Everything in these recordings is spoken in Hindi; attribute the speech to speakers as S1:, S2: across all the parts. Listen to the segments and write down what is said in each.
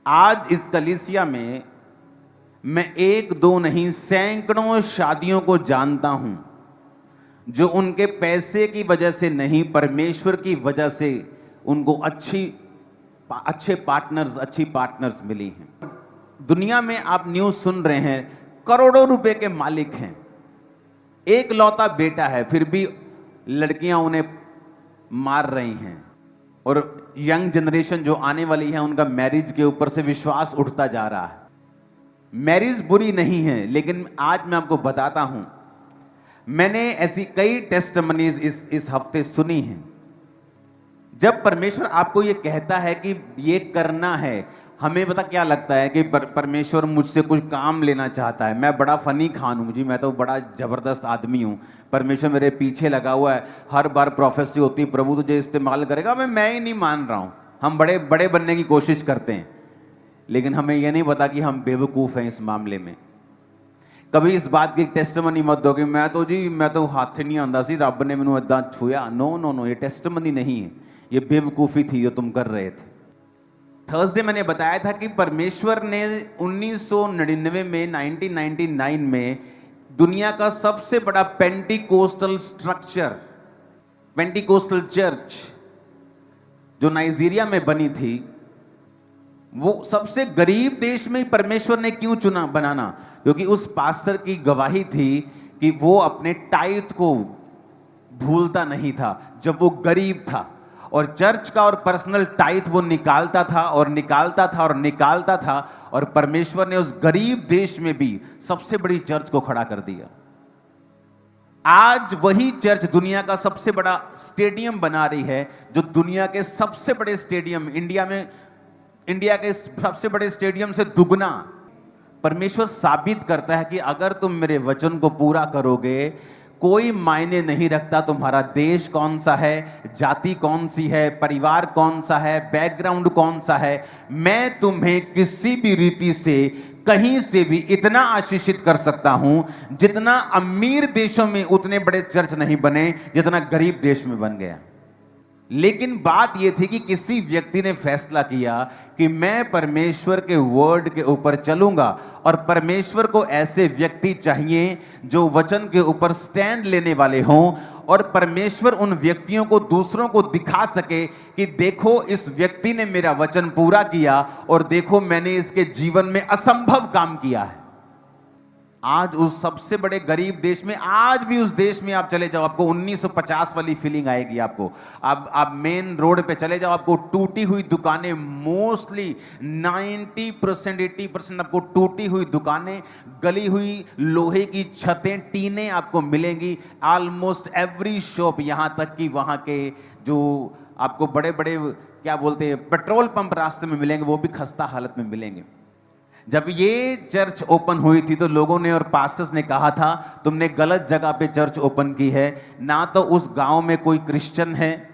S1: आज इस कलीसिया में मैं एक दो नहीं सैकड़ों शादियों को जानता हूं जो उनके पैसे की वजह से नहीं, परमेश्वर की वजह से उनको अच्छी पार्टनर्स मिली हैं। दुनिया में आप न्यूज़ सुन रहे हैं, करोड़ों रुपए के मालिक हैं, एक लौता बेटा है, फिर भी लड़कियां उन्हें मार रही हैं। और यंग जनरेशन जो आने वाली है उनका मैरिज के ऊपर से विश्वास उठता जा रहा है। मैरिज बुरी नहीं है, लेकिन आज मैं आपको बताता हूं, मैंने ऐसी कई टेस्टमनीज इस हफ्ते सुनी हैं। जब परमेश्वर आपको ये कहता है कि ये करना है, हमें पता क्या लगता है कि परमेश्वर मुझसे कुछ काम लेना चाहता है। मैं बड़ा फनी खान हूँ जी, मैं तो बड़ा जबरदस्त आदमी हूँ, परमेश्वर मेरे पीछे लगा हुआ है, हर बार प्रोफेसी होती है, प्रभु तुझे इस्तेमाल करेगा। मैं ही नहीं मान रहा हूँ। हम बड़े बड़े बनने की कोशिश करते हैं, लेकिन हमें यह नहीं पता कि हम बेवकूफ़ हैं इस मामले में। कभी इस बात की टेस्टमनी मत दो कि मैं तो हाथ नहीं आंदा सी, रब ने मैनू इदां छुया। नो नो नो, ये टेस्टमनी नहीं है, ये बेवकूफ़ी थी जो तुम कर रहे थे। थर्सडे मैंने बताया था कि परमेश्वर ने 1999 में 1999 में दुनिया का सबसे बड़ा पेंटिकोस्टल स्ट्रक्चर, पेंटिकोस्टल चर्च जो नाइजीरिया में बनी थी, वो सबसे गरीब देश में परमेश्वर ने क्यों चुना बनाना? क्योंकि उस पास्टर की गवाही थी कि वो अपने टाइथ को भूलता नहीं था जब वो गरीब था, और चर्च का और पर्सनल टाइथ वो निकालता था और निकालता था और निकालता था, और परमेश्वर ने उस गरीब देश में भी सबसे बड़ी चर्च को खड़ा कर दिया। आज वही चर्च दुनिया का सबसे बड़ा स्टेडियम बना रही है, जो दुनिया के सबसे बड़े स्टेडियम, इंडिया के सबसे बड़े स्टेडियम से दुगना। परमेश्वर साबित करता है कि अगर तुम मेरे वचन को पूरा करोगे, कोई मायने नहीं रखता तुम्हारा देश कौन सा है, जाति कौन सी है, परिवार कौन सा है, बैकग्राउंड कौन सा है, मैं तुम्हें किसी भी रीति से कहीं से भी इतना आशीषित कर सकता हूं जितना अमीर देशों में उतने बड़े चर्च नहीं बने जितना गरीब देश में बन गया। लेकिन बात यह थी कि किसी व्यक्ति ने फैसला किया कि मैं परमेश्वर के वर्ड के ऊपर चलूंगा, और परमेश्वर को ऐसे व्यक्ति चाहिए जो वचन के ऊपर स्टैंड लेने वाले हों, और परमेश्वर उन व्यक्तियों को दूसरों को दिखा सके कि देखो इस व्यक्ति ने मेरा वचन पूरा किया, और देखो मैंने इसके जीवन में असंभव काम किया है। आज उस सबसे बड़े गरीब देश में, आज भी उस देश में आप चले जाओ, आपको 1950 वाली फीलिंग आएगी। आपको आप मेन रोड पे चले जाओ, आपको टूटी हुई दुकानें, मोस्टली 90% 80% आपको टूटी हुई दुकानें, गली हुई लोहे की छतें, टीनें आपको मिलेंगी। ऑलमोस्ट एवरी शॉप, यहां तक कि वहां के जो आपको बड़े बड़े क्या बोलते हैं पेट्रोल पंप रास्ते में मिलेंगे, वो भी खस्ता हालत में मिलेंगे। जब ये चर्च ओपन हुई थी तो लोगों ने और पास्टर्स ने कहा था, तुमने गलत जगह पे चर्च ओपन की है, ना तो उस गांव में कोई क्रिश्चियन है,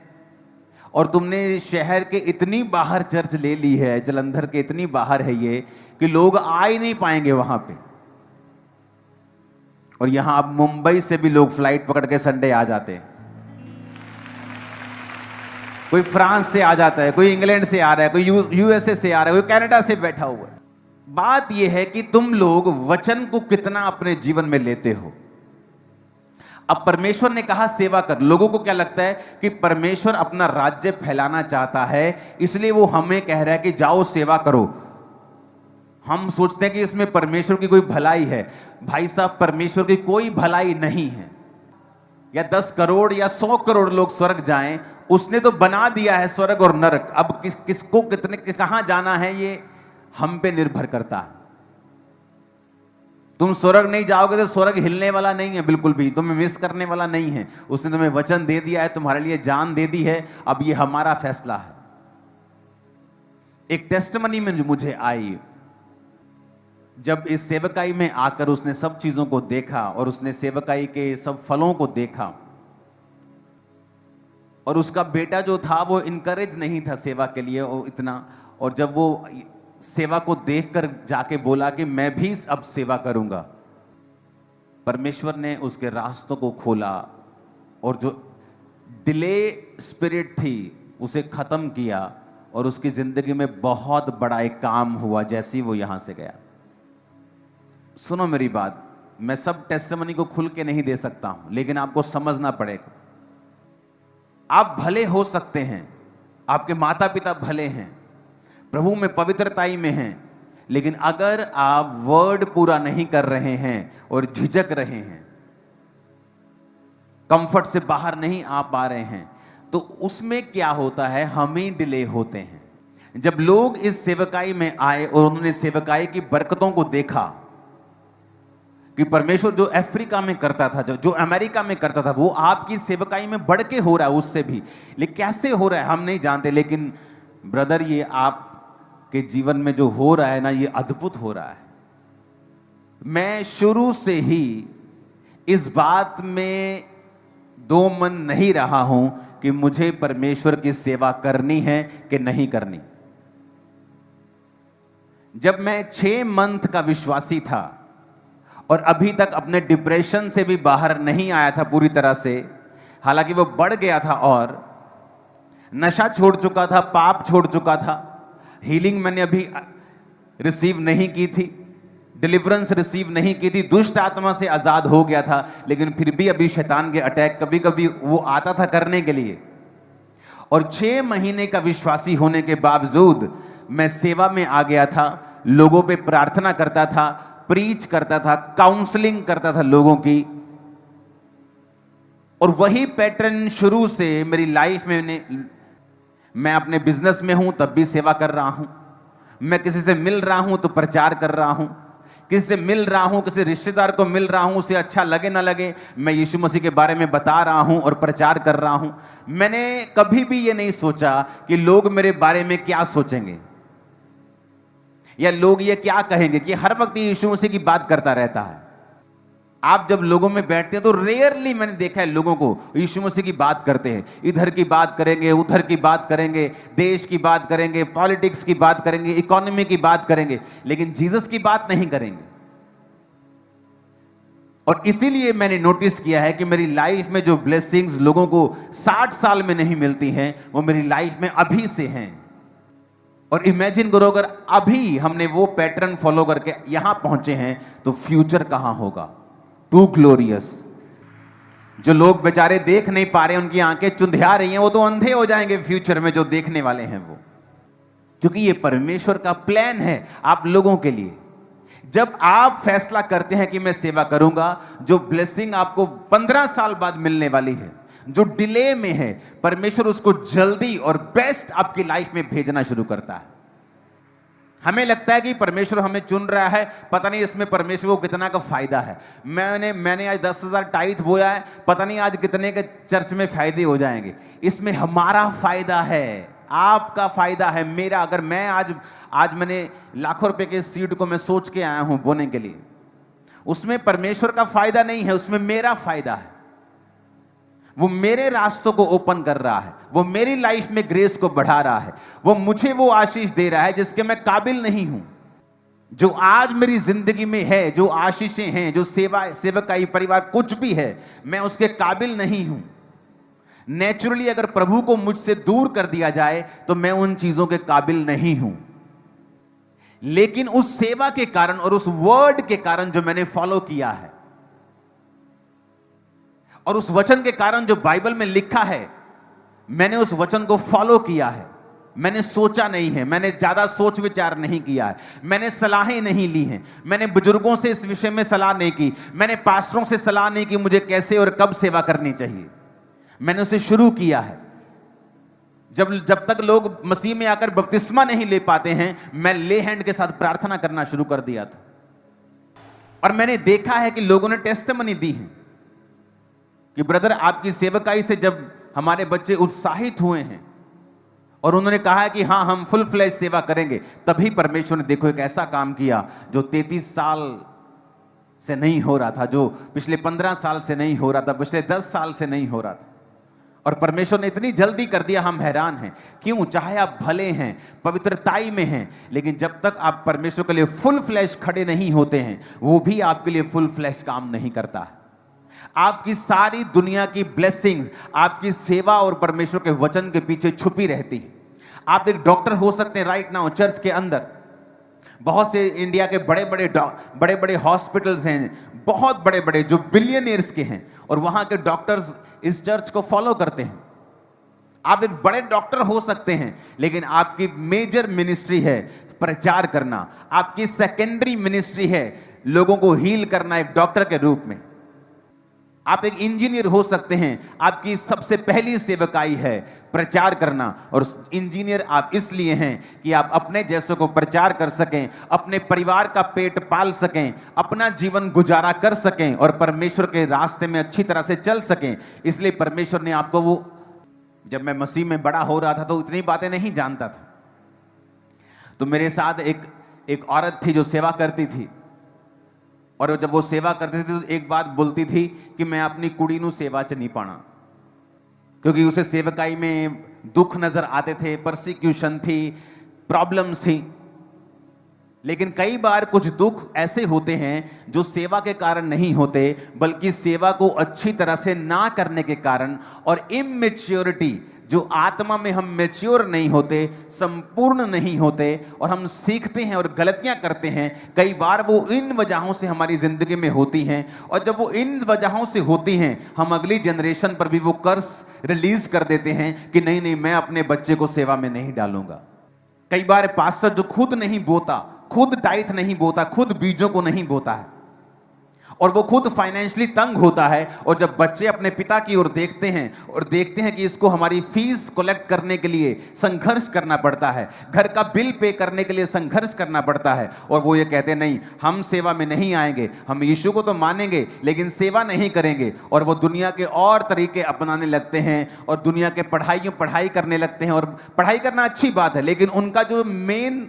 S1: और तुमने शहर के इतनी बाहर चर्च ले ली है, जलंधर के इतनी बाहर है ये कि लोग आ ही नहीं पाएंगे वहां पे। और यहां अब मुंबई से भी लोग फ्लाइट पकड़ के संडे आ जाते हैं, कोई फ्रांस से आ जाता है, कोई इंग्लैंड से आ रहा है, कोई यूएसए से आ रहा है, कोई कनाडा से बैठा हुआ है। बात यह है कि तुम लोग वचन को कितना अपने जीवन में लेते हो। अब परमेश्वर ने कहा सेवा कर। लोगों को क्या लगता है कि परमेश्वर अपना राज्य फैलाना चाहता है, इसलिए वो हमें कह रहा है कि जाओ सेवा करो। हम सोचते हैं कि इसमें परमेश्वर की कोई भलाई है। भाई साहब, परमेश्वर की कोई भलाई नहीं है। या 10 करोड़ या 100 करोड़ लोग स्वर्ग जाएं, उसने तो बना दिया है स्वर्ग और नरक। अब किसको कितने कहां जाना है ये हम पे निर्भर करता है। तुम स्वर्ग नहीं जाओगे तो स्वर्ग हिलने वाला नहीं है, बिल्कुल भी तुम्हें मिस करने वाला नहीं है। उसने तुम्हें वचन दे दिया है, तुम्हारे लिए जान दे दी है। अब ये हमारा फैसला है। एक टेस्टमनी में मुझे आई, जब इस सेवकाई में आकर उसने सब चीजों को देखा और उसने सेवकाई के सब फलों को देखा, और उसका बेटा जो था वो इनकरेज नहीं था सेवा के लिए इतना, और जब वो सेवा को देखकर जाके बोला कि मैं भी अब सेवा करूंगा, परमेश्वर ने उसके रास्तों को खोला और जो डिले स्पिरिट थी उसे खत्म किया, और उसकी जिंदगी में बहुत बड़ा एक काम हुआ जैसे ही वो यहां से गया। सुनो मेरी बात, मैं सब टेस्टिमनी को खुल के नहीं दे सकता हूं, लेकिन आपको समझना पड़ेगा। आप भले हो सकते हैं, आपके माता पिता भले हैं, प्रभु में पवित्रताई में हैं, लेकिन अगर आप वर्ड पूरा नहीं कर रहे हैं और झिझक रहे हैं, कंफर्ट से बाहर नहीं आ पा रहे हैं, तो उसमें क्या होता है, हम ही डिले होते हैं। जब लोग इस सेवकाई में आए और उन्होंने सेवकाई की बरकतों को देखा कि परमेश्वर जो अफ्रीका में करता था, जो अमेरिका में करता था, वो आपकी सेवकाई में बढ़ के हो रहा है उससे भी। लेकिन कैसे हो रहा है हम नहीं जानते, लेकिन ब्रदर ये आपके जीवन में जो हो रहा है ना, ये अद्भुत हो रहा है। मैं शुरू से ही इस बात में दो मन नहीं रहा हूं कि मुझे परमेश्वर की सेवा करनी है कि नहीं करनी। जब मैं 6 मंथ का विश्वासी था और अभी तक अपने डिप्रेशन से भी बाहर नहीं आया था पूरी तरह से, हालांकि वो बढ़ गया था और नशा छोड़ चुका था, पाप छोड़ चुका था, हीलिंग मैंने अभी रिसीव नहीं की थी, डिलीवरेंस रिसीव नहीं की थी, दुष्ट आत्मा से आजाद हो गया था, लेकिन फिर भी अभी शैतान के अटैक कभी कभी वो आता था करने के लिए। और 6 महीने का विश्वासी होने के बावजूद मैं सेवा में आ गया था, लोगों पे प्रार्थना करता था, प्रीच करता था, काउंसलिंग करता था लोगों की। और वही पैटर्न शुरू से मेरी लाइफ में, मैं अपने बिजनेस में हूं तब भी सेवा कर रहा हूं, मैं किसी से मिल रहा हूं तो प्रचार कर रहा हूं, किसी से मिल रहा हूं, किसी रिश्तेदार को मिल रहा हूं, उसे अच्छा लगे ना लगे, मैं यीशु मसीह के बारे में बता रहा हूं और प्रचार कर रहा हूं। मैंने कभी भी ये नहीं सोचा कि लोग मेरे बारे में क्या सोचेंगे या लोग ये क्या कहेंगे, कि हर वक्त यीशु मसीह की बात करता रहता है। आप जब लोगों में बैठते हैं तो रेयरली मैंने देखा है लोगों को यीशु मसीह की बात करते हैं। इधर की बात करेंगे, उधर की बात करेंगे, देश की बात करेंगे, पॉलिटिक्स की बात करेंगे, इकोनॉमी की बात करेंगे, लेकिन जीसस की बात नहीं करेंगे। और इसीलिए मैंने नोटिस किया है कि मेरी लाइफ में जो ब्लेसिंग्स लोगों को 60 साल में नहीं मिलती हैं, वो मेरी लाइफ में अभी से हैं। और इमेजिन करो, अगर अभी हमने वो पैटर्न फॉलो करके यहां पहुंचे हैं तो फ्यूचर कहां होगा। Too glorious. जो लोग बेचारे देख नहीं पा रहे, उनकी आंखें चुंधिया रही हैं, वो तो अंधे हो जाएंगे फ्यूचर में, जो देखने वाले हैं वो। क्योंकि ये परमेश्वर का प्लान है आप लोगों के लिए। जब आप फैसला करते हैं कि मैं सेवा करूंगा, जो ब्लेसिंग आपको 15 साल बाद मिलने वाली है, जो डिले में है, परमेश्वर उसको जल्दी और बेस्ट आपकी लाइफ में भेजना शुरू करता है। हमें लगता है कि परमेश्वर हमें चुन रहा है, पता नहीं इसमें परमेश्वर को कितना का फायदा है। मैंने आज 10,000 टाइथ बोया है, पता नहीं आज कितने के चर्च में फायदे हो जाएंगे। इसमें हमारा फायदा है, आपका फायदा है, मेरा। अगर मैं आज मैंने लाखों रुपए के सीड को मैं सोच के आया हूं बोने के लिए, उसमें परमेश्वर का फायदा नहीं है, उसमें मेरा फायदा है। वो मेरे रास्तों को ओपन कर रहा है, वो मेरी लाइफ में ग्रेस को बढ़ा रहा है, वो मुझे वो आशीष दे रहा है जिसके मैं काबिल नहीं हूं। जो आज मेरी जिंदगी में है, जो आशीषें हैं, जो सेवकाई परिवार कुछ भी है, मैं उसके काबिल नहीं हूं। नेचुरली अगर प्रभु को मुझसे दूर कर दिया जाए तो मैं उन चीजों के काबिल नहीं हूं। लेकिन उस सेवा के कारण और उस वर्ड के कारण जो मैंने फॉलो किया है, और उस वचन के कारण जो बाइबल में लिखा है, मैंने उस वचन को फॉलो किया है। मैंने सोचा नहीं है, मैंने ज्यादा सोच विचार नहीं किया है, मैंने सलाहें नहीं ली हैं, मैंने बुजुर्गों से इस विषय में सलाह नहीं की, मैंने पास्टरों से सलाह नहीं की मुझे कैसे और कब सेवा करनी चाहिए। मैंने उसे शुरू किया है। जब तक लोग मसीह में आकर बपतिस्मा नहीं ले पाते हैं, मैं ले हैंड के साथ प्रार्थना करना शुरू कर दिया था। और मैंने देखा है कि लोगों ने टेस्टिमनी दी है कि ब्रदर, आपकी सेवकाई से जब हमारे बच्चे उत्साहित हुए हैं और उन्होंने कहा है कि हाँ हम फुल फ्लैश सेवा करेंगे, तभी परमेश्वर ने देखो एक ऐसा काम किया जो 33 साल से नहीं हो रहा था, जो पिछले 15 साल से नहीं हो रहा था, पिछले 10 साल से नहीं हो रहा था। और परमेश्वर ने इतनी जल्दी कर दिया, हम हैरान हैं। क्यों? चाहे आप भले हैं, पवित्रताई में हैं, लेकिन जब तक आप परमेश्वर के लिए फुल फ्लैश खड़े नहीं होते हैं, वो भी आपके लिए फुल फ्लैश काम नहीं करता है। आपकी सारी दुनिया की ब्लेसिंग्स आपकी सेवा और परमेश्वर के वचन के पीछे छुपी रहती है। आप एक डॉक्टर हो सकते हैं राइट नाउ चर्च के अंदर। बहुत से इंडिया के बड़े बड़े हॉस्पिटल्स हैं, बहुत बड़े बड़े जो बिलियनियर्स के हैं, और वहां के डॉक्टर्स इस चर्च को फॉलो करते हैं। आप एक बड़े डॉक्टर हो सकते हैं, लेकिन आपकी मेजर मिनिस्ट्री है प्रचार करना। आपकी सेकेंडरी मिनिस्ट्री है लोगों को हील करना एक डॉक्टर के रूप में। आप एक इंजीनियर हो सकते हैं, आपकी सबसे पहली सेवकाई है प्रचार करना। और इंजीनियर आप इसलिए हैं कि आप अपने जैसों को प्रचार कर सकें, अपने परिवार का पेट पाल सकें, अपना जीवन गुजारा कर सकें और परमेश्वर के रास्ते में अच्छी तरह से चल सकें। इसलिए परमेश्वर ने आपको वो, जब मैं मसीह में बड़ा हो रहा था तो इतनी बातें नहीं जानता था, तो मेरे साथ एक औरत थी जो सेवा करती थी, और जब वो सेवा करती थी तो एक बात बोलती थी कि मैं अपनी कुड़ी नू सेवा च नहीं पाना, क्योंकि उसे सेवकाई में दुख नजर आते थे, परसिक्यूशन थी, प्रॉब्लम्स थी। लेकिन कई बार कुछ दुख ऐसे होते हैं जो सेवा के कारण नहीं होते, बल्कि सेवा को अच्छी तरह से ना करने के कारण और इमेच्योरिटी, जो आत्मा में हम मैच्योर नहीं होते, संपूर्ण नहीं होते, और हम सीखते हैं और गलतियां करते हैं। कई बार वो इन वजहों से हमारी जिंदगी में होती हैं, और जब वो इन वजहों से होती हैं, हम अगली जनरेशन पर भी वो कर्स रिलीज कर देते हैं कि नहीं नहीं, मैं अपने बच्चे को सेवा में नहीं डालूंगा। कई बार पास्टर जो खुद नहीं बोता, खुद टाइथ नहीं बोता, खुद बीजों को नहीं बोता है, और वो खुद फाइनेंशियली तंग होता है, और जब बच्चे अपने पिता की ओर देखते हैं और देखते हैं कि इसको हमारी फीस कलेक्ट करने के लिए संघर्ष करना पड़ता है, घर का बिल पे करने के लिए संघर्ष करना पड़ता है, और वो ये कहते हैं नहीं, हम सेवा में नहीं आएंगे, हम यीशु को तो मानेंगे लेकिन सेवा नहीं करेंगे, और वो दुनिया के और तरीके अपनाने लगते हैं और दुनिया के पढ़ाई करने लगते हैं। और पढ़ाई करना अच्छी बात है, लेकिन उनका जो मेन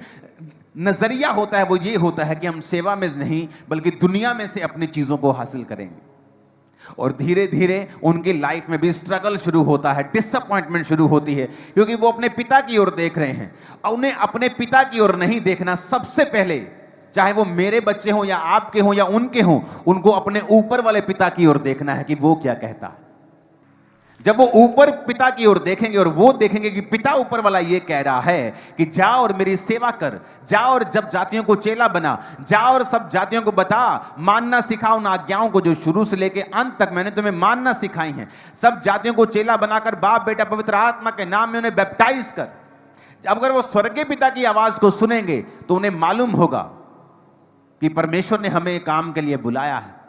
S1: नजरिया होता है वो ये होता है कि हम सेवा में नहीं बल्कि दुनिया में से अपनी चीजों को हासिल करेंगे। और धीरे धीरे उनकी लाइफ में भी स्ट्रगल शुरू होता है, डिसअपॉइंटमेंट शुरू होती है, क्योंकि वो अपने पिता की ओर देख रहे हैं। उन्हें अपने पिता की ओर नहीं देखना, सबसे पहले चाहे वो मेरे बच्चे हों या आपके हों या उनके हों, उनको अपने ऊपर वाले पिता की ओर देखना है कि वो क्या कहता है। जब वो ऊपर पिता की ओर देखेंगे और वो देखेंगे कि पिता ऊपर वाला ये कह रहा है कि जा और मेरी सेवा कर, जा और जब जातियों को चेला बना, जा और सब जातियों को बता, मानना सिखा उन आज्ञाओं को जो शुरू से लेके अंत तक मैंने तुम्हें मानना सिखाई हैं। सब जातियों को चेला बनाकर बाप बेटा पवित्र आत्मा के नाम में उन्हें बैप्टाइज कर। अगर वो स्वर्गीय पिता की आवाज को सुनेंगे तो उन्हें मालूम होगा कि परमेश्वर ने हमें काम के लिए बुलाया है।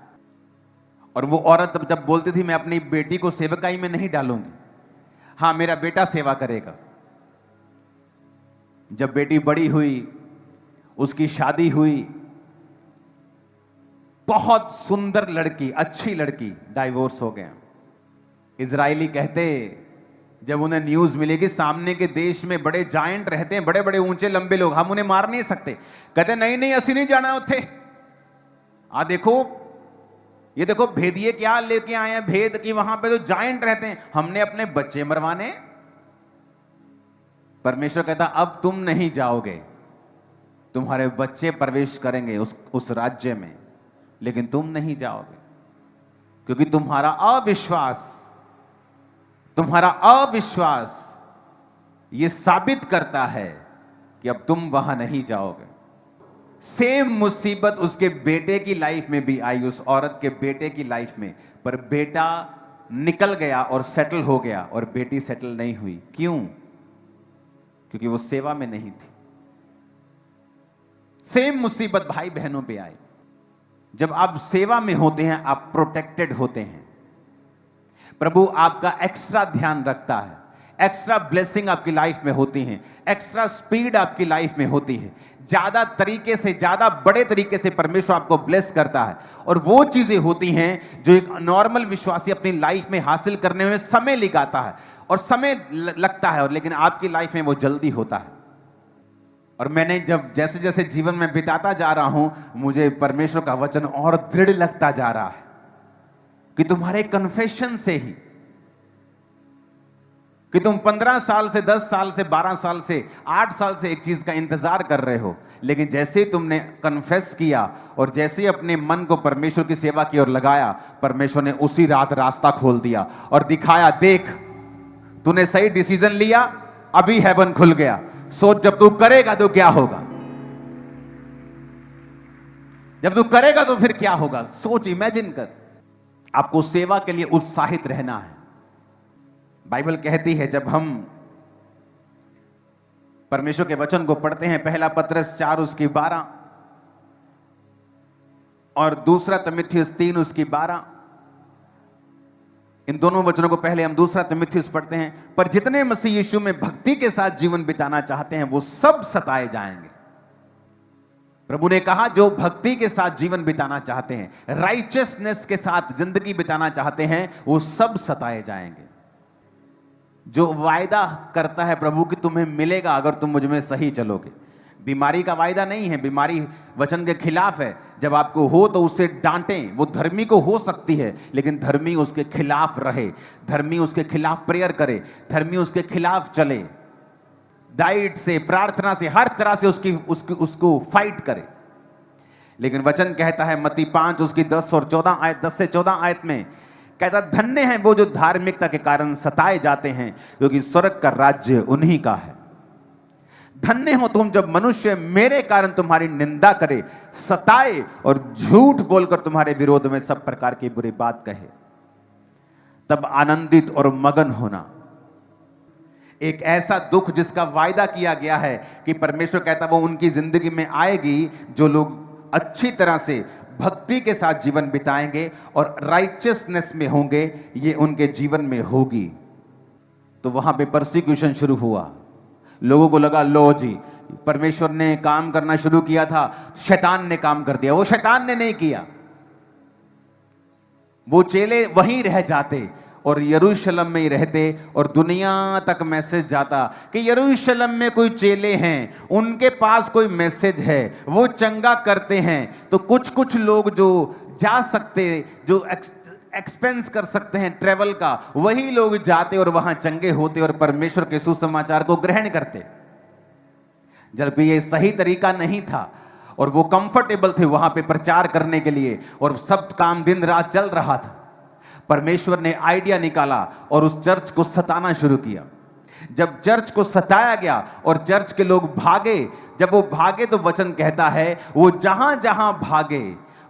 S1: और वो औरत जब बोलती थी मैं अपनी बेटी को सेवकाई में नहीं डालूंगी, हाँ मेरा बेटा सेवा करेगा। जब बेटी बड़ी हुई, उसकी शादी हुई, बहुत सुंदर लड़की, अच्छी लड़की, डाइवोर्स हो गया। इजरायली कहते, जब उन्हें न्यूज मिली कि सामने के देश में बड़े जायंट रहते हैं, बड़े बड़े ऊंचे लंबे लोग, हम उन्हें मार नहीं सकते, कहते नहीं नहीं असि नहीं जाना उथे। देखो ये देखो भेदिए क्या लेके आए हैं, भेद की वहां पे तो जायंट रहते हैं, हमने अपने बच्चे मरवाने। परमेश्वर कहता अब तुम नहीं जाओगे, तुम्हारे बच्चे प्रवेश करेंगे उस राज्य में, लेकिन तुम नहीं जाओगे, क्योंकि तुम्हारा अविश्वास ये साबित करता है कि अब तुम वहां नहीं जाओगे। सेम मुसीबत उसके बेटे की लाइफ में भी आई, उस औरत के बेटे की लाइफ में, पर बेटा निकल गया और सेटल हो गया, और बेटी सेटल नहीं हुई। क्यों? क्योंकि वो सेवा में नहीं थी। सेम मुसीबत भाई बहनों पे आई। जब आप सेवा में होते हैं आप प्रोटेक्टेड होते हैं, प्रभु आपका एक्स्ट्रा ध्यान रखता है, एक्स्ट्रा ब्लेसिंग आपकी लाइफ में होती है, एक्स्ट्रा स्पीड आपकी लाइफ में होती है, ज्यादा तरीके से, ज्यादा बड़े तरीके से परमेश्वर आपको ब्लेस करता है। और वो चीजें होती हैं जो एक नॉर्मल विश्वासी अपनी लाइफ में हासिल करने में समय लगाता है और समय लगता है, और लेकिन आपकी लाइफ में वो जल्दी होता है। और मैंने जब जैसे जैसे जीवन में बिताता जा रहा हूं, मुझे परमेश्वर का वचन और दृढ़ लगता जा रहा है कि तुम्हारे कन्फेशन से ही, कि तुम 15 साल से, 10 साल से, 12 साल से, 8 साल से एक चीज का इंतजार कर रहे हो, लेकिन जैसे ही तुमने कन्फेस किया और जैसे ही अपने मन को परमेश्वर की सेवा की ओर लगाया, परमेश्वर ने उसी रात रास्ता खोल दिया और दिखाया, देख तूने सही डिसीजन लिया, अभी हेवन खुल गया। सोच जब तू करेगा तो क्या होगा, जब तू करेगा तो फिर क्या होगा। सोच, इमेजिन कर। आपको सेवा के लिए उत्साहित रहना है। बाइबल कहती है, जब हम परमेश्वर के वचन को पढ़ते हैं, पहला पतरस 4 उसकी 12 और दूसरा तीमुथियुस 3 उसकी 12, इन दोनों वचनों को पहले हम दूसरा तीमुथियुस पढ़ते हैं। पर जितने मसीह यीशु में भक्ति के साथ जीवन बिताना चाहते हैं वो सब सताए जाएंगे। प्रभु ने कहा, जो भक्ति के साथ जीवन बिताना चाहते हैं, राइचियसनेस के साथ जिंदगी बिताना चाहते हैं, वो सब सताए जाएंगे। जो वायदा करता है प्रभु कि तुम्हें मिलेगा अगर तुम मुझ में सही चलोगे। बीमारी का वायदा नहीं है, बीमारी वचन के खिलाफ है। जब आपको हो तो उससे डांटें। वो धर्मी को हो सकती है, लेकिन धर्मी उसके खिलाफ रहे, धर्मी उसके खिलाफ प्रेयर करे, धर्मी उसके खिलाफ चले, डाइट से, प्रार्थना से, हर तरह से उसको फाइट करे। लेकिन वचन कहता है मत्ती 5 उसकी 10 और 14 आयत, 10 से 14 आयत में कहता, धन्य हैं वो जो धार्मिकता के कारण सताए जाते हैं, क्योंकि स्वर्ग का राज्य उन्हीं का है। धन्य हो तुम जब मनुष्य मेरे कारण तुम्हारी निंदा करे, सताए और झूठ बोलकर तुम्हारे विरोध में सब प्रकार की बुरी बात कहे, तब आनंदित और मगन होना। एक ऐसा दुख जिसका वायदा किया गया है कि परमेश्वर कहता वो उनकी जिंदगी में आएगी, जो लोग अच्छी तरह से भक्ति के साथ जीवन बिताएंगे और राइचियसनेस में होंगे, ये उनके जीवन में होगी। तो वहां पे परसिक्यूशन शुरू हुआ। लोगों को लगा, लो जी, परमेश्वर ने काम करना शुरू किया था, शैतान ने काम कर दिया। वो शैतान ने नहीं किया। वो चेले वहीं रह जाते और यरूशलेम में ही रहते और दुनिया तक मैसेज जाता कि यरूशलेम में कोई चेले हैं, उनके पास कोई मैसेज है, वो चंगा करते हैं। तो कुछ कुछ लोग जो जा सकते, जो एक्सपेंस कर सकते हैं ट्रेवल का, वही लोग जाते और वहां चंगे होते और परमेश्वर के सुसमाचार को ग्रहण करते। जबकि ये सही तरीका नहीं था और वो कंफर्टेबल थे वहां पे प्रचार करने के लिए, और सब काम दिन रात चल रहा था। परमेश्वर ने आइडिया निकाला और उस चर्च को सताना शुरू किया। जब चर्च को सताया गया और चर्च के लोग भागे, जब वो भागे तो वचन कहता है वो जहां जहां भागे,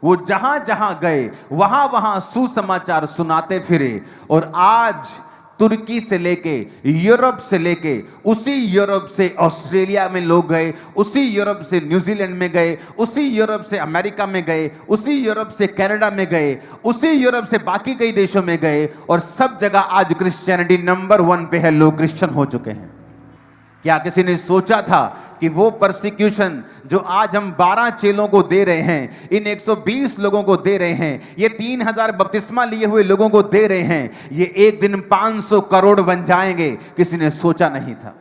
S1: वो जहां जहां गए, वहां वहां सुसमाचार सुनाते फिरे। और आज तुर्की से लेके, यूरोप से लेके, उसी यूरोप से ऑस्ट्रेलिया में लोग गए, उसी यूरोप से न्यूजीलैंड में गए, उसी यूरोप से अमेरिका में गए, उसी यूरोप से कनाडा में गए, उसी यूरोप से बाकी कई देशों में गए, और सब जगह आज क्रिश्चियनिटी नंबर 1 पे है। लोग क्रिश्चियन हो चुके हैं। क्या किसी ने सोचा था कि वो परसिक्यूशन जो आज हम 12 चेलों को दे रहे हैं, इन 120 लोगों को दे रहे हैं, ये 3000 बपतिस्मा लिए हुए लोगों को दे रहे हैं, ये एक दिन 500 करोड़ बन जाएंगे? किसी ने सोचा नहीं था।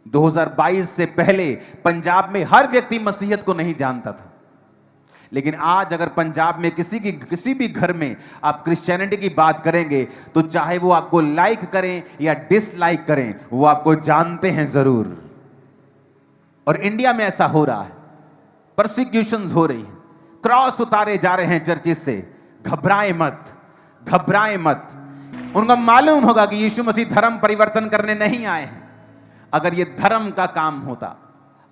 S1: 2022 से पहले पंजाब में हर व्यक्ति मसीहत को नहीं जानता था, लेकिन आज अगर पंजाब में किसी भी घर में आप क्रिश्चियनिटी की बात करेंगे तो चाहे वो आपको लाइक करें या डिसलाइक करें, वो आपको जानते हैं जरूर। और इंडिया में ऐसा हो रहा है, परसिक्यूशंस हो रही हैं, क्रॉस उतारे जा रहे हैं चर्चिस से। घबराएं मत, घबराएं मत। उनको मालूम होगा कि यीशु मसीह धर्म परिवर्तन करने नहीं आए हैं। अगर ये धर्म का काम होता,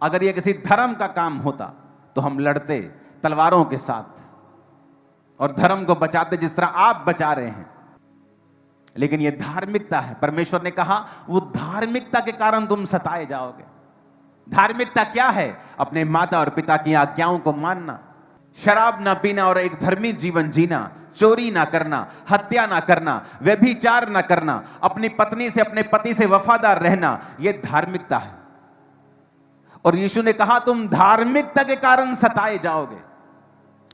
S1: अगर ये किसी धर्म का काम होता तो हम लड़ते तलवारों के साथ और धर्म को बचाते जिस तरह आप बचा रहे हैं। लेकिन यह धार्मिकता है। परमेश्वर ने कहा वो धार्मिकता के कारण तुम सताए जाओगे। धार्मिकता क्या है? अपने माता और पिता की आज्ञाओं को मानना, शराब ना पीना और एक धर्मी जीवन जीना, चोरी ना करना, हत्या ना करना, व्यभिचार ना करना, अपनी पत्नी से, अपने पति से वफादार रहना, यह धार्मिकता है। और यीशु ने कहा तुम धार्मिकता के कारण सताए जाओगे।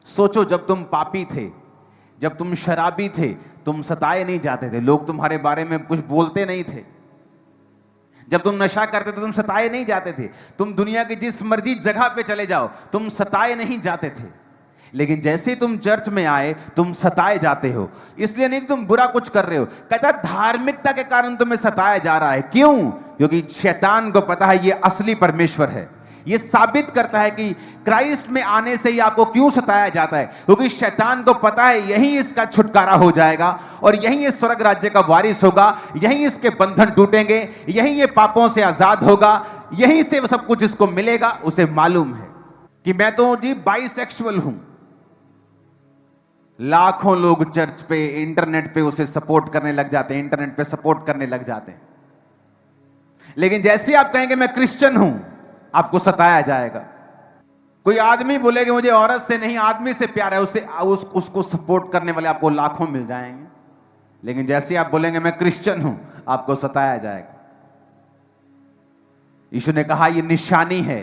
S1: सोचो, जब तुम पापी थे, जब तुम शराबी थे, तुम सताए नहीं जाते थे। लोग तुम्हारे बारे में कुछ बोलते नहीं थे। जब तुम नशा करते थे, तुम सताए नहीं जाते थे। तुम दुनिया की जिस मर्जी जगह पे चले जाओ, तुम सताए नहीं जाते थे। लेकिन जैसे तुम चर्च में आए, तुम सताए जाते हो। इसलिए नहीं कि तुम बुरा कुछ कर रहे हो, कहता धार्मिकता के कारण तुम्हें सताया जा रहा है। क्यों? क्योंकि शैतान को पता है ये असली परमेश्वर है, यह साबित करता है कि क्राइस्ट में आने से ही आपको क्यों सताया जाता है, क्योंकि शैतान को पता है यही इसका छुटकारा हो जाएगा और यही इस स्वर्ग राज्य का वारिस होगा, यही इसके बंधन टूटेंगे, यही ये पापों से आजाद होगा, यही से सब कुछ इसको मिलेगा। उसे मालूम है कि मैं तो जी बाइसेक्सुअल हूं। लाखों लोग चर्च पे, इंटरनेट पे उसे सपोर्ट करने लग जाते हैं, इंटरनेट पे सपोर्ट करने लग जाते हैं, लेकिन जैसे आप कहेंगे मैं क्रिश्चियन हूं, आपको सताया जाएगा। कोई आदमी बोलेगा मुझे औरत से नहीं आदमी से प्यार है, उसको सपोर्ट करने वाले आपको लाखों मिल जाएंगे, लेकिन जैसे आप बोलेंगे मैं क्रिश्चियन हूं, आपको सताया जाएगा। यीशु ने कहा यह निशानी है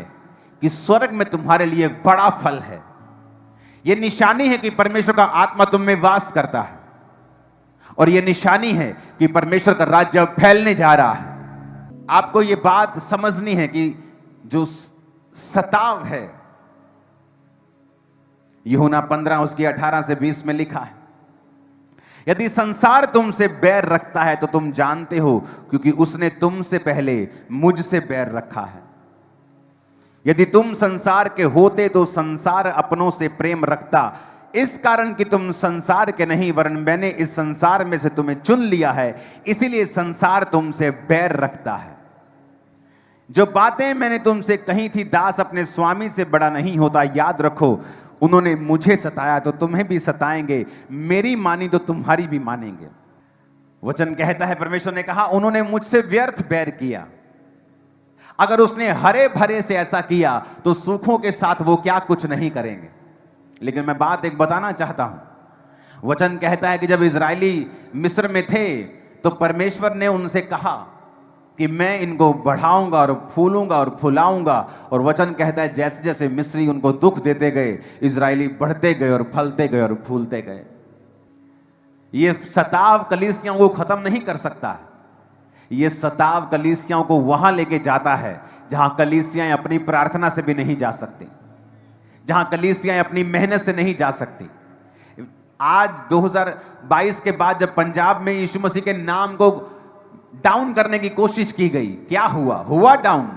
S1: कि स्वर्ग में तुम्हारे लिए एक बड़ा फल है। यह निशानी है कि परमेश्वर का आत्मा तुम में वास करता है, और यह निशानी है कि परमेश्वर का राज्य फैलने जा रहा है। आपको यह बात समझनी है कि जो सताव है, यूहन्ना 15 उसकी 18 से 20 में लिखा है, यदि संसार तुमसे बैर रखता है तो तुम जानते हो, क्योंकि उसने तुमसे पहले मुझसे बैर रखा है। यदि तुम संसार के होते तो संसार अपनों से प्रेम रखता, इस कारण कि तुम संसार के नहीं वरन मैंने इस संसार में से तुम्हें चुन लिया है, इसीलिए संसार तुमसे बैर रखता है। जो बातें मैंने तुमसे कही थी, दास अपने स्वामी से बड़ा नहीं होता, याद रखो उन्होंने मुझे सताया तो तुम्हें भी सताएंगे, मेरी मानी तो तुम्हारी भी मानेंगे। वचन कहता है, परमेश्वर ने कहा उन्होंने मुझसे व्यर्थ बैर किया। अगर उसने हरे भरे से ऐसा किया तो सूखों के साथ वो क्या कुछ नहीं करेंगे। लेकिन मैं बात एक बताना चाहता हूं। वचन कहता है कि जब इजरायली मिस्र में थे तो परमेश्वर ने उनसे कहा कि मैं इनको बढ़ाऊंगा और फूलूंगा और फुलाऊंगा, और वचन कहता है जैसे जैसे मिस्री उनको दुख देते गए, इजरायली बढ़ते गए और फलते गए और फूलते गए। ये सताव कलीसियाओं को खत्म नहीं कर सकता है, ये सताव कलीसियाओं को वहां लेके जाता है जहां कलीसियाएं अपनी प्रार्थना से भी नहीं जा सकती, जहां कलीसियाएं अपनी मेहनत से नहीं जा सकती। आज 2022 के बाद जब पंजाब में यीशु मसीह के नाम को डाउन करने की कोशिश की गई, क्या हुआ डाउन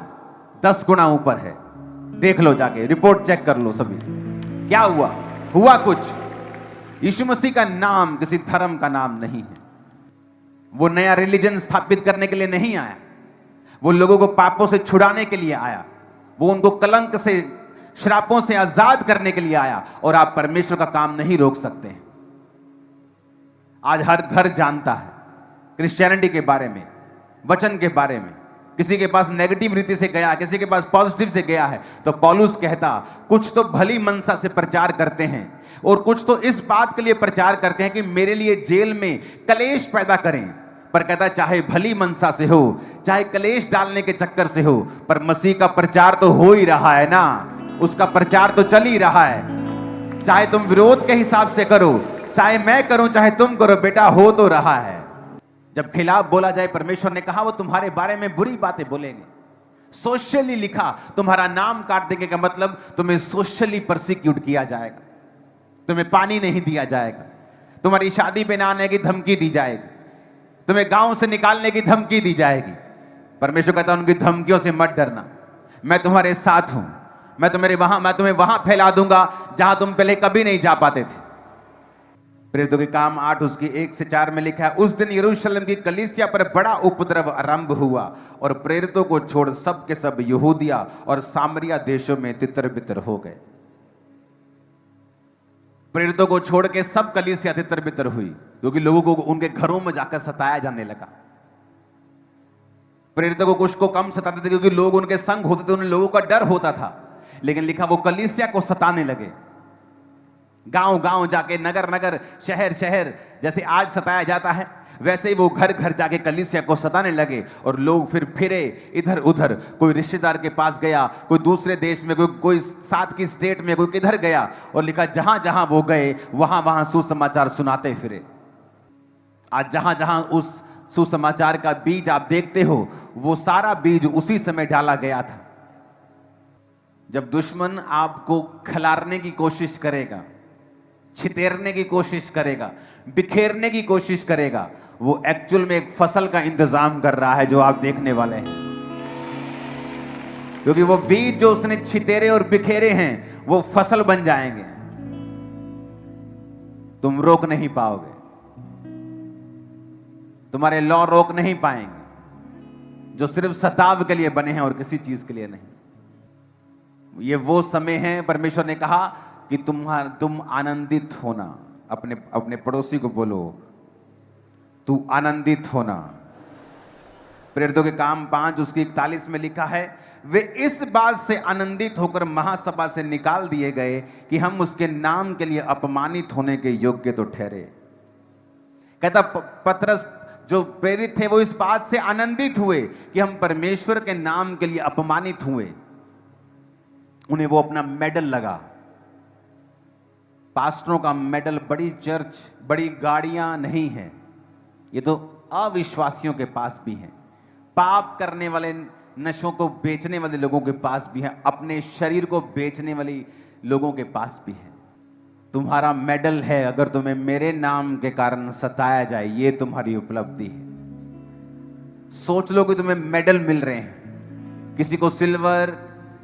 S1: 10 गुना ऊपर है। देख लो, जाके रिपोर्ट चेक कर लो सभी, क्या हुआ कुछ। यीशु मसीह का नाम किसी धर्म का नाम नहीं है। वो नया रिलीजन स्थापित करने के लिए नहीं आया, वो लोगों को पापों से छुड़ाने के लिए आया, वो उनको कलंक से, श्रापों से आजाद करने के लिए आया। और आप परमेश्वर का काम नहीं रोक सकते हैं। आज हर घर जानता है क्रिश्चियनिटी के बारे में, वचन के बारे में। किसी के पास नेगेटिव रीति से गया, किसी के पास पॉजिटिव से गया है, तो पौलुस कहता कुछ तो भली मनसा से प्रचार करते हैं और कुछ तो इस बात के लिए प्रचार करते हैं कि मेरे लिए जेल में कलेश पैदा करें। पर कहता चाहे भली मनसा से हो, चाहे कलेश डालने के चक्कर से हो, पर मसीह का प्रचार तो हो ही रहा है ना, उसका प्रचार तो चल ही रहा है। चाहे तुम विरोध के हिसाब से करो, चाहे मैं करूं, चाहे तुम करो, बेटा हो तो रहा है। जब खिलाफ बोला जाए, परमेश्वर ने कहा वो तुम्हारे बारे में बुरी बातें बोलेंगे। सोशली लिखा, तुम्हारा नाम काट देंगे का मतलब तुम्हें सोशली परसिक्यूट किया जाएगा, तुम्हें पानी नहीं दिया जाएगा, तुम्हारी शादी पे ना आने की धमकी दी जाएगी, तुम्हें गांव से निकालने की धमकी दी जाएगी। परमेश्वर कहता है उनकी धमकियों से मत डरना, मैं तुम्हारे साथ हूं, मैं तुम्हें वहां फैला दूंगा जहां तुम पहले कभी नहीं जा पाते थे। प्रेरितों के काम 8 उसकी 1 से 4 में लिखा है, उस दिन यरूशलेम की कलीसिया पर बड़ा उपद्रव आरंभ हुआ और प्रेरितों को छोड़ सब के सब यहूदिया और सामरिया देशों में तितर बितर हो गए। प्रेरितों को छोड़ के सब कलीसिया तितर बितर हुई, क्योंकि लोगों को उनके घरों में जाकर सताया जाने लगा। प्रेरितों को कुछ को कम सताते थे क्योंकि लोग उनके संग होते थे, उन लोगों का डर होता था, लेकिन लिखा वो कलीसिया को सताने लगे। गांव गांव जाके, नगर नगर, शहर शहर, जैसे आज सताया जाता है वैसे ही वो घर घर जाके कलीसिया को सताने लगे। और लोग फिर फिरे इधर उधर, कोई रिश्तेदार के पास गया, कोई दूसरे देश में, कोई साथ की स्टेट में, कोई किधर गया, और लिखा जहां जहां वो गए वहां वहां सुसमाचार सुनाते फिरे। आज जहां जहां उस सुसमाचार का बीज आप देखते हो, वो सारा बीज उसी समय डाला गया था। जब दुश्मन आपको खिलारने की कोशिश करेगा, छितेरने की कोशिश करेगा, बिखेरने की कोशिश करेगा, वो एक्चुअल में एक फसल का इंतजाम कर रहा है जो आप देखने वाले हैं। क्योंकि वो बीज जो उसने छितेरे और बिखेरे हैं वो फसल बन जाएंगे। तुम रोक नहीं पाओगे, तुम्हारे लॉ रोक नहीं पाएंगे, जो सिर्फ सताव के लिए बने हैं और किसी चीज के लिए नहीं। ये वो समय है, परमेश्वर ने कहा कि तुम आनंदित होना। अपने अपने पड़ोसी को बोलो, तू आनंदित होना। प्रेरितों के काम 5 उसकी 41 में लिखा है, वे इस बात से आनंदित होकर महासभा से निकाल दिए गए कि हम उसके नाम के लिए अपमानित होने के योग्य तो ठहरे। कहता पतरस जो प्रेरित थे वो इस बात से आनंदित हुए कि हम परमेश्वर के नाम के लिए अपमानित हुए। उन्हें वो अपना मेडल लगा। पास्टरों का मेडल बड़ी चर्च, बड़ी गाड़ियां नहीं है, ये तो अविश्वासियों के पास भी है। पाप करने वाले, नशों को बेचने वाले लोगों के पास भी है, अपने शरीर को बेचने वाले लोगों के पास भी है। तुम्हारा मेडल है, अगर तुम्हें मेरे नाम के कारण सताया जाए, ये तुम्हारी उपलब्धि है। सोच लो कि तुम्हें मेडल मिल रहे हैं, किसी को सिल्वर,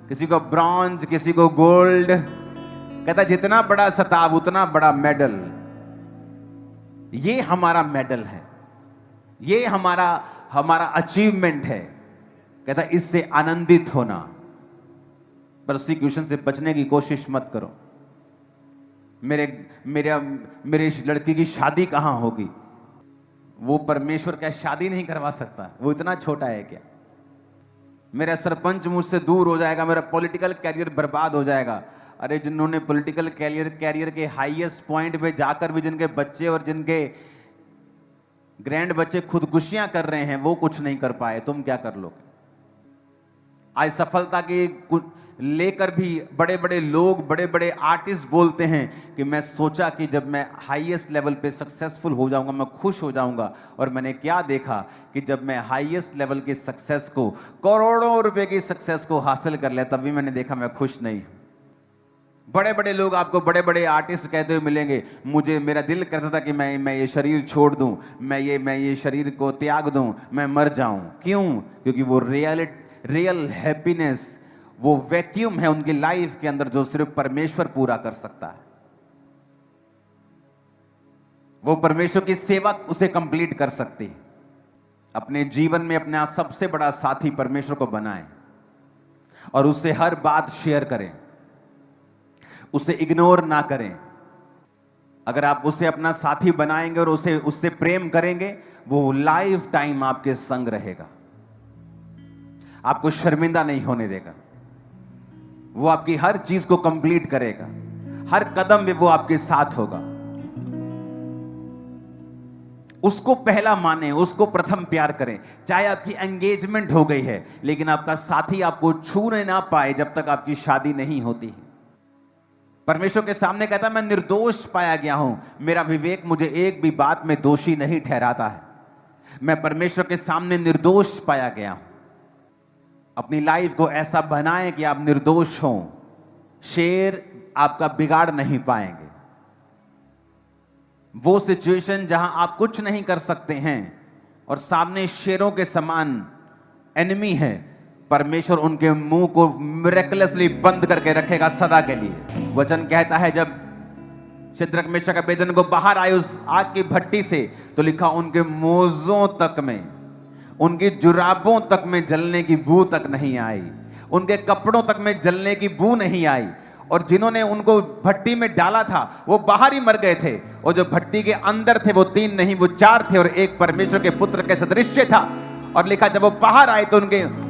S1: किसी को ब्रॉन्ज, किसी को गोल्ड। कहता जितना बड़ा सताव उतना बड़ा मेडल। ये हमारा मेडल है, ये हमारा अचीवमेंट है। कहता इससे आनंदित होना। प्रोसिक्यूशन से बचने की कोशिश मत करो। मेरे इस लड़की की शादी कहां होगी? वो परमेश्वर क्या शादी नहीं करवा सकता? वो इतना छोटा है क्या? मेरा सरपंच मुझसे दूर हो जाएगा, मेरा पॉलिटिकल कैरियर बर्बाद हो जाएगा। अरे जिन्होंने पॉलिटिकल कैरियर के हाईएस्ट पॉइंट पे जाकर भी जिनके बच्चे और जिनके ग्रैंड बच्चे खुदकुशियां कर रहे हैं, वो कुछ नहीं कर पाए, तुम क्या कर लोगे? आज सफलता के लेकर भी बड़े बड़े लोग, बड़े बड़े आर्टिस्ट बोलते हैं कि मैं सोचा कि जब मैं हाईएस्ट लेवल पे सक्सेसफुल हो जाऊंगा मैं खुश हो जाऊंगा, और मैंने क्या देखा कि जब मैं हाईएस्ट लेवल की सक्सेस को, करोड़ों रुपए की सक्सेस को हासिल कर लिया, तब भी मैंने देखा मैं खुश नहीं। बड़े बड़े लोग आपको, बड़े बड़े आर्टिस्ट कहते हुए मिलेंगे, मेरा दिल करता था कि मैं ये शरीर छोड़ दूं, मैं ये शरीर को त्याग दूं, मैं मर जाऊं। क्यों? क्योंकि वो रियल हैप्पीनेस, वो वैक्यूम है उनकी लाइफ के अंदर जो सिर्फ परमेश्वर पूरा कर सकता है। वो परमेश्वर की सेवा उसे कंप्लीट कर सकती है। अपने जीवन में अपना सबसे बड़ा साथी परमेश्वर को बनाएं और उससे हर बात शेयर करें, उसे इग्नोर ना करें। अगर आप उसे अपना साथी बनाएंगे और उससे प्रेम करेंगे, वो लाइफ टाइम आपके संग रहेगा, आपको शर्मिंदा नहीं होने देगा। वो आपकी हर चीज को कंप्लीट करेगा, हर कदम में वो आपके साथ होगा। उसको पहला माने, उसको प्रथम प्यार करें। चाहे आपकी एंगेजमेंट हो गई है, लेकिन आपका साथी आपको छूने ना पाए जब तक आपकी शादी नहीं होती है। परमेश्वर के सामने कहता मैं निर्दोष पाया गया हूं, मेरा विवेक मुझे एक भी बात में दोषी नहीं ठहराता है। मैं परमेश्वर के सामने निर्दोष पाया गया हूं। अपनी लाइफ को ऐसा बनाएं कि आप निर्दोष हों। शेर आपका बिगाड़ नहीं पाएंगे। वो सिचुएशन जहां आप कुछ नहीं कर सकते हैं और सामने शेरों के समान एनिमी है, परमेश्वर उनके मुंह को मिरेकलसली बंद करके रखेगा सदा के लिए। वचन कहता है जब शद्रक मेशक अबेदनगो बाहर आए उस आग की भट्टी से, तो लिखा उनके मोजों तक में, उनकी जुराबों तक में जलने की बू तक नहीं आई, उनके कपड़ों तक में जलने की बू नहीं आई। और जिन्होंने उनको भट्टी में डाला था वो बाहर ही मर गए थे, और जो भट्टी के अंदर थे वो 3 नहीं वो 4 थे, और एक परमेश्वर के पुत्र के सदृश्य था। और लिखा जब वो बाहर आए तो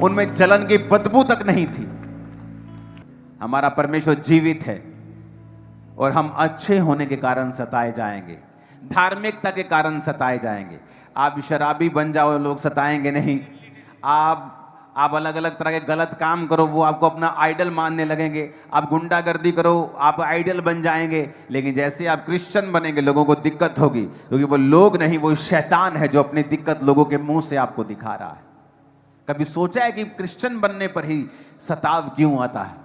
S1: उनमें जलन की बदबू तक नहीं थी। हमारा परमेश्वर जीवित है, और हम अच्छे होने के कारण सताए जाएंगे, धार्मिकता के कारण सताए जाएंगे। आप शराबी बन जाओ, लोग सताएंगे नहीं। आप अलग अलग तरह के गलत काम करो, वो आपको अपना आइडल मानने लगेंगे। आप गुंडागर्दी करो, आप आइडल बन जाएंगे। लेकिन जैसे आप क्रिश्चियन बनेंगे, लोगों को दिक्कत होगी, क्योंकि वो लोग नहीं, वो शैतान है जो अपनी दिक्कत लोगों के मुंह से आपको दिखा रहा है। कभी सोचा है कि क्रिश्चियन बनने पर ही सताव क्यों आता है?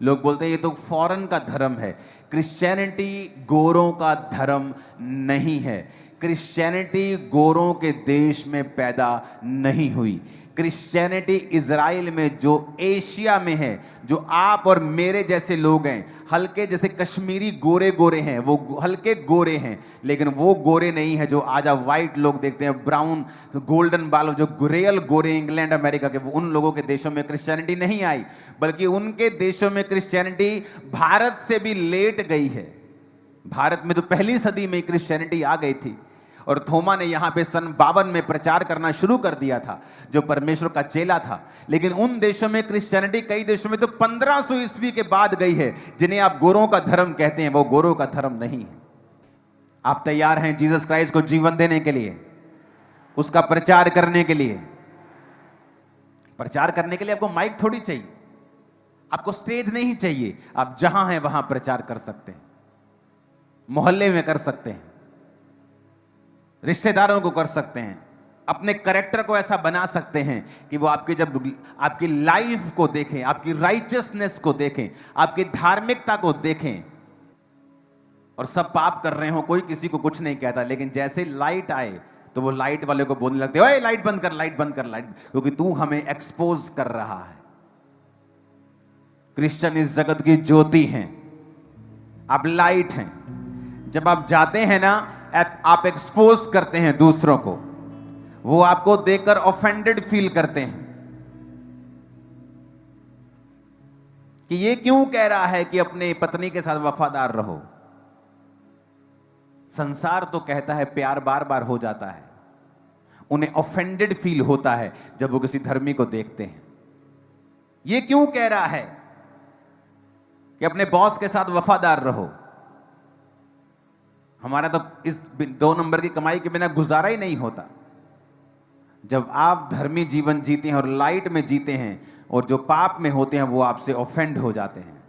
S1: लोग बोलते हैं ये तो फॉरेन का धर्म है। क्रिश्चियनिटी गोरों का धर्म नहीं है। क्रिश्चियनिटी गोरों के देश में पैदा नहीं हुई। क्रिश्चियनिटी इजराइल में, जो एशिया में है, जो आप और मेरे जैसे लोग हैं, हल्के जैसे कश्मीरी गोरे गोरे हैं, वो हल्के गोरे हैं, लेकिन वो गोरे नहीं है जो आज आप व्हाइट लोग देखते हैं, ब्राउन गोल्डन बाल, जो रियल गोरे इंग्लैंड अमेरिका के, वो उन लोगों के देशों में क्रिश्चियनिटी नहीं आई, बल्कि उनके देशों में क्रिश्चियनिटी भारत से भी लेट गई है। भारत में तो पहली सदी में क्रिश्चियनिटी आ गई थी और थोमा ने यहां पे सन 52 में प्रचार करना शुरू कर दिया था, जो परमेश्वर का चेला था। लेकिन उन देशों में क्रिश्चियनिटी, कई देशों में तो 1500 ईस्वी के बाद गई है, जिन्हें आप गोरों का धर्म कहते हैं, वो गोरों का धर्म नहीं है। आप तैयार हैं जीसस क्राइस्ट को जीवन देने के लिए, उसका प्रचार करने के लिए? प्रचार करने के लिए आपको माइक थोड़ी चाहिए, आपको स्टेज नहीं चाहिए, आप जहां हैं वहां प्रचार कर सकते हैं, मोहल्ले में कर सकते हैं, रिश्तेदारों को कर सकते हैं, अपने कैरेक्टर को ऐसा बना सकते हैं कि वो आपके, जब आपकी लाइफ को देखें, आपकी राइचियसनेस को देखें, आपकी धार्मिकता को देखें, और सब पाप कर रहे हो, कोई किसी को कुछ नहीं कहता, लेकिन जैसे लाइट आए तो वो लाइट वाले को बोलने लगते, ओए लाइट बंद कर, लाइट बंद कर, लाइट, क्योंकि तू हमें एक्सपोज कर रहा है। क्रिश्चियन इस जगत की ज्योति हैं, आप लाइट हैं। जब आप जाते हैं ना, आप एक्सपोज करते हैं दूसरों को, वो आपको देखकर ऑफेंडेड फील करते हैं कि ये क्यों कह रहा है कि अपने पत्नी के साथ वफादार रहो। संसार तो कहता है प्यार बार बार हो जाता है, उन्हें ऑफेंडेड फील होता है जब वो किसी धर्मी को देखते हैं। ये क्यों कह रहा है कि अपने बॉस के साथ वफादार रहो। हमारा तो इस 2 नंबर की कमाई के बिना गुजारा ही नहीं होता। जब आप धर्मी जीवन जीते हैं और लाइट में जीते हैं, और जो पाप में होते हैं वो आपसे ऑफेंड हो जाते हैं,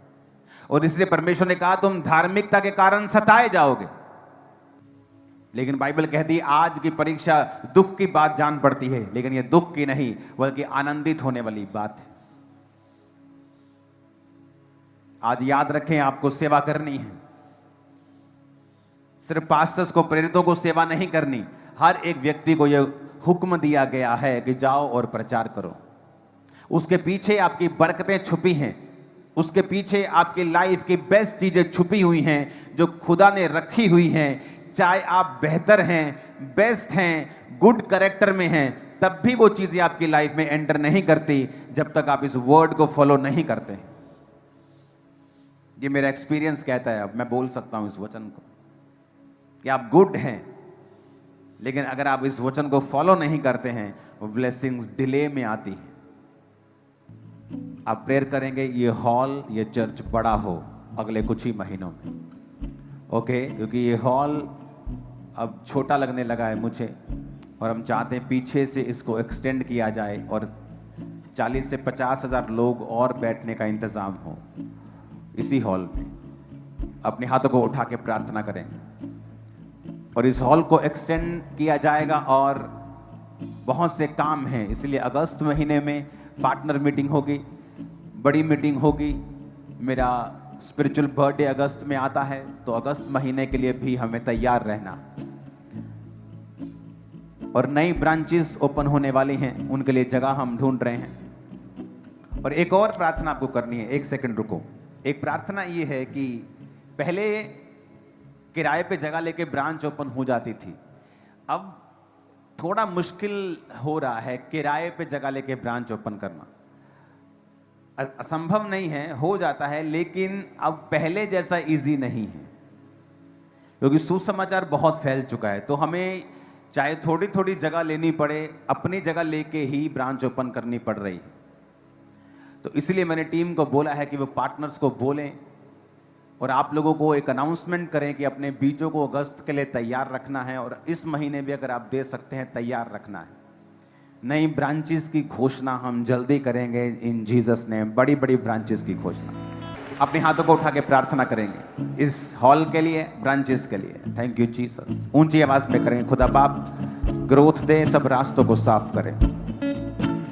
S1: और इसलिए परमेश्वर ने कहा तुम धार्मिकता के कारण सताए जाओगे। लेकिन बाइबल कहती है आज की परीक्षा दुख की बात जान पड़ती है, लेकिन यह दुख की नहीं बल्कि आनंदित होने वाली बात है। आज याद रखें, आपको सेवा करनी है। सिर्फ पास्टर्स को, प्रेरितों को सेवा नहीं करनी, हर एक व्यक्ति को यह हुक्म दिया गया है कि जाओ और प्रचार करो। उसके पीछे आपकी बरकतें छुपी हैं, उसके पीछे आपकी लाइफ की बेस्ट चीजें छुपी हुई हैं जो खुदा ने रखी हुई हैं। चाहे आप बेहतर हैं, बेस्ट हैं, गुड कैरेक्टर में हैं, तब भी वो चीजें आपकी लाइफ में एंटर नहीं करती जब तक आप इस वर्ड को फॉलो नहीं करते। ये मेरा एक्सपीरियंस कहता है, अब मैं बोल सकता हूं इस वचन को कि आप गुड हैं, लेकिन अगर आप इस वचन को फॉलो नहीं करते हैं, वो ब्लेसिंग्स डिले में आती है। आप प्रेयर करेंगे ये हॉल, ये चर्च बड़ा हो अगले कुछ ही महीनों में, ओके? क्योंकि ये हॉल अब छोटा लगने लगा है मुझे, और हम चाहते हैं पीछे से इसको एक्सटेंड किया जाए और 40 से 50 हज़ार लोग और बैठने का इंतज़ाम हो इसी हॉल में। अपने हाथों को उठा के प्रार्थना करें और इस हॉल को एक्सटेंड किया जाएगा। और बहुत से काम हैं, इसलिए अगस्त महीने में पार्टनर मीटिंग होगी, बड़ी मीटिंग होगी। मेरा स्पिरिचुअल बर्थडे अगस्त में आता है, तो अगस्त महीने के लिए भी हमें तैयार रहना। और नई ब्रांचेस ओपन होने वाली हैं, उनके लिए जगह हम ढूंढ रहे हैं। और एक और प्रार्थना आपको करनी है, 1 सेकंड रुको। एक प्रार्थना ये है कि पहले किराए पे जगह लेके ब्रांच ओपन हो जाती थी, अब थोड़ा मुश्किल हो रहा है किराए पे जगह लेके ब्रांच ओपन करना। असंभव नहीं है, हो जाता है, लेकिन अब पहले जैसा इजी नहीं है, क्योंकि सुसमाचार बहुत फैल चुका है। तो हमें चाहे थोड़ी थोड़ी जगह लेनी पड़े, अपनी जगह लेके ही ब्रांच ओपन करनी पड़ रही है। तो इसलिए मैंने टीम को बोला है कि वो पार्टनर्स को बोलें और आप लोगों को एक अनाउंसमेंट करें कि अपने बीजों को अगस्त के लिए तैयार रखना है, और इस महीने भी अगर आप दे सकते हैं तैयार रखना है। नई ब्रांचेस की घोषणा हम जल्दी करेंगे इन जीसस नेम, बड़ी बड़ी ब्रांचेस की घोषणा। अपने हाथों को उठा के प्रार्थना करेंगे इस हॉल के लिए, ब्रांचेस के लिए। Thank you Jesus. ऊंची आवाज में करेंगे, खुदा बाप ग्रोथ दे, सब रास्तों को साफ करें।